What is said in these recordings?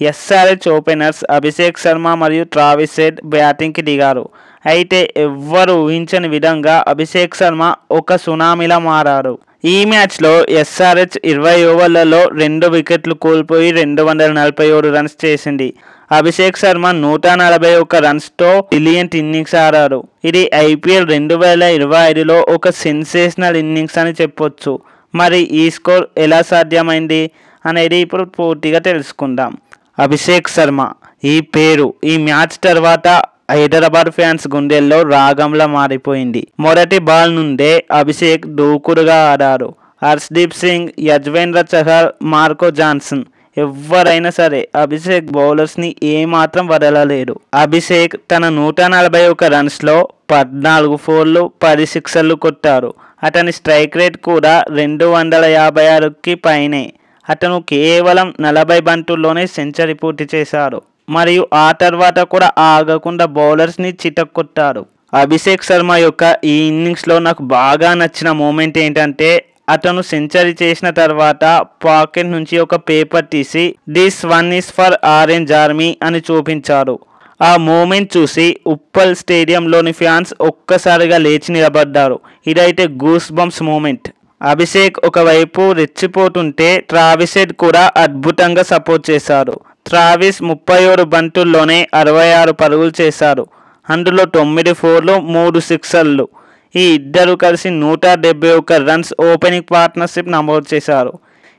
SRH openers Abhishek Sharma మరియు Travis head బ్యాటింగ్కి దిగారు. అయితే ఎవ్వరూ ఊహించని విధంగా అభిషేక్ శర్మ ఒక సునామీలా మారారు. ఈ మ్యాచ్లో ఎస్ఆర్హెచ్ 20 ఓవర్లలో 2 వికెట్లు కోల్పోయి 247 రన్స్ చేసింది. అభిషేక్ శర్మ 141 రన్స్తో బ్రిలియంట్ ఇన్నింగ్స్ ఆడారు. ఇది ఐపీఎల్ 2025లో ఒక సెన్సేషనల్ ఇన్నింగ్స్ అని చెప్పొచ్చు. మరి ఈ స్కోర్ ఎలా సాధ్యమైంది అనేది ఇప్పుడు పూర్తిగా తెలుసుకుందాం. అభిషేక్ శర్మ ఈ పేరు ఈ మ్యాచ్ తర్వాత హైదరాబాద్ ఫ్యాన్స్ గుండెల్లో రాగంలా మారిపోయింది. మొదటి బాల్ నుండే అభిషేక్ దూకుడుగా ఆడారు. హర్షదీప్ సింగ్, యజ్వేంద్ర చహల్, మార్కో జాన్సన్ ఎవరైనా సరే అభిషేక్ బౌలర్స్ని ఏమాత్రం వదలలేరు. అభిషేక్ తన 141 రన్స్లో 14 ఫోర్లు 10 సిక్సర్లు కొట్టారు. అతని స్ట్రైక్ రేట్ కూడా 256కి పైనే. అతను కేవలం 40 బంతుల్లోనే సెంచరీ పూర్తి చేశారు. మరియు ఆ తర్వాత కూడా ఆగకుండా బౌలర్స్ని చితక్కొట్టారు. అభిషేక్ శర్మ యొక్క ఈ ఇన్నింగ్స్లో నాకు బాగా నచ్చిన మూమెంట్ ఏంటంటే అతను సెంచరీ చేసిన తర్వాత పాకెట్ నుంచి ఒక పేపర్ తీసి this one is for orange army అని చూపించారు. ఆ మూమెంట్ చూసి ఉప్పల్ స్టేడియంలోని ఫ్యాన్స్ ఒక్కసారిగా లేచి నిలబడ్డారు. ఇదైతే గూస్ బంప్స్ మూమెంట్. అభిషేక్ ఒకవైపు రెచ్చిపోతుంటే ట్రావిస్ హెడ్ కూడా అద్భుతంగా సపోర్ట్ చేశారు. ట్రావిస్ 37 బంతుల్లోనే 66 పరుగులు చేశారు. అందులో 9 ఫోర్లు 3 సిక్సర్లు. ఈ ఇద్దరు కలిసి 171 రన్స్ ఓపెనింగ్ పార్ట్నర్షిప్ నమోదు చేశారు.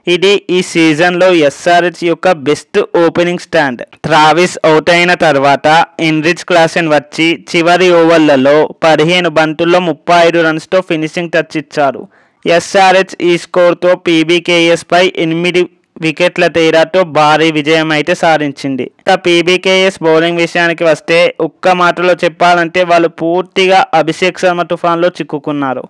ఇది ఈ సీజన్లో ఎస్ఆర్హెచ్ యొక్క best opening stand. Travis out అయిన తర్వాత ఎన్రిచ్ క్లాసెన్ వచ్చి చివరి ఓవర్లలో 15 బంతుల్లో 35 రన్స్తో ఫినిషింగ్ టచ్ ఇచ్చారు. ఎస్ఆర్హెచ్ ఈ స్కోర్తో పీబీకేఎస్ పై 8 వికెట్ల తేడాతో భారీ విజయం అయితే సాధించింది. పీబీకేఎస్ బౌలింగ్ విషయానికి వస్తే ఒక్క మాటలో చెప్పాలంటే వాళ్ళు పూర్తిగా అభిషేక్ శర్మ తుఫాన్లో చిక్కుకున్నారు.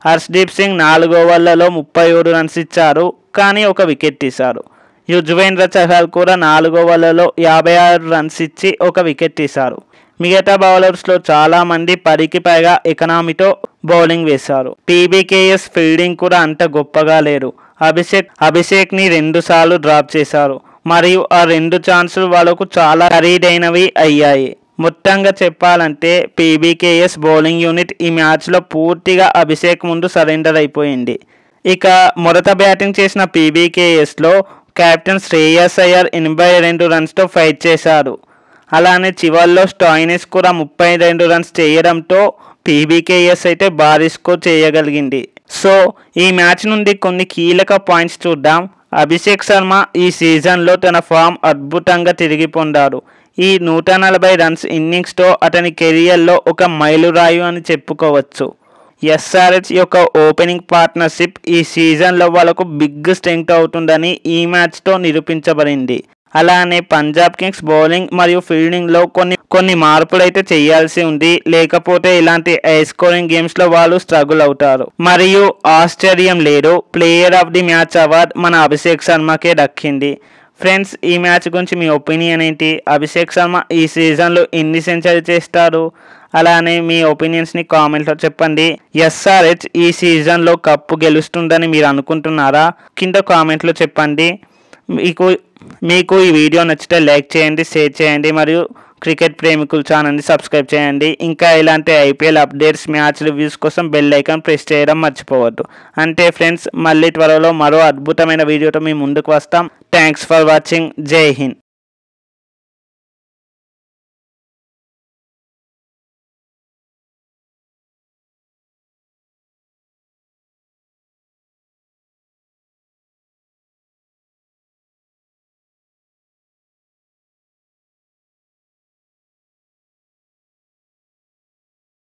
హర్షదీప్ సింగ్ 4 ఓవర్లలో 37 రన్స్ ఇచ్చారు, కానీ 1 వికెట్ తీశారు. యుజ్వేంద్ర చహల్ కూడా 4 ఓవర్లలో 56 రన్స్ ఇచ్చి 1 వికెట్ తీశారు. మిగతా బౌలర్స్లో చాలామంది 10కి పైగా ఎకనామీతో బౌలింగ్ వేశారు. పీబీకేఎస్ ఫీల్డింగ్ కూడా అంత గొప్పగా లేరు. అభిషేక్ని 2 సార్లు డ్రాప్ చేశారు మరియు ఆ 2 ఛాన్సులు వాళ్ళకు చాలా ఖరీదైనవి అయ్యాయి. మొత్తంగా చెప్పాలంటే పీబీకేఎస్ బౌలింగ్ యూనిట్ ఈ మ్యాచ్లో పూర్తిగా అభిషేక్ ముందు సరెండర్ అయిపోయింది. ఇక మొదట బ్యాటింగ్ చేసిన పీబీకేఎస్లో కెప్టెన్ శ్రేయస్ అయ్యర్ 82 రన్స్తో ఫైట్ చేశారు. అలానే చివర్లో స్టాయినిస్ కూడా 32 రన్స్ చేయడంతో పీబీకేఎస్ అయితే భారీ స్కోర్ చేయగలిగింది. సో ఈ మ్యాచ్ నుండి కొన్ని కీలక పాయింట్స్ చూద్దాం. అభిషేక్ శర్మ ఈ సీజన్లో తన ఫామ్ అద్భుతంగా తిరిగి పొందారు. ఈ 140 రన్స్ ఇన్నింగ్స్తో అతని కెరియర్లో ఒక మైలురాయి అని చెప్పుకోవచ్చు. ఎస్ఆర్హెచ్ యొక్క ఓపెనింగ్ పార్ట్నర్షిప్ ఈ సీజన్లో వాళ్ళకు బిగ్ స్ట్రెంగ్త్ అవుతుందని ఈ మ్యాచ్తో నిరూపించబడింది. అలానే పంజాబ్ కింగ్స్ బౌలింగ్ మరియు ఫీల్డింగ్లో కొన్ని మార్పులు అయితే చేయాల్సి ఉంది. లేకపోతే ఇలాంటి హై స్కోరింగ్ గేమ్స్లో వాళ్ళు స్ట్రగుల్ అవుతారు. మరియు ఆశ్చర్యం లేదు, player of the match award మన అభిషేక్ శర్మకే దక్కింది. ఫ్రెండ్స్, ఈ మ్యాచ్ గురించి మీ ఒపీనియన్ ఏంటి? అభిషేక్ శర్మ ఈ సీజన్లో ఎన్ని సెంచరీ చేస్తారు? అలానే మీ ఒపీనియన్స్ని కామెంట్లో చెప్పండి. ఎస్ఆర్హెచ్ ఈ సీజన్లో కప్పు గెలుస్తుందని మీరు అనుకుంటున్నారా? కింద కామెంట్లో చెప్పండి. మీకు ఈ వీడియో నచ్చితే లైక్ చేయండి, షేర్ చేయండి మరియు క్రికెట్ ప్రేమికుల ఛానల్ని సబ్స్క్రైబ్ చేయండి. ఇంకా ఇలాంటి ఐపీఎల్ అప్డేట్స్, మ్యాచ్ రివ్యూస్ కోసం బెల్ ఐకాన్ ప్రెస్ చేయడం మర్చిపోవద్దు. అంటే ఫ్రెండ్స్, మళ్ళీ త్వరలో మరో అద్భుతమైన వీడియోతో మీ ముందుకు వస్తాం. Thanks for watching. జై హింద్.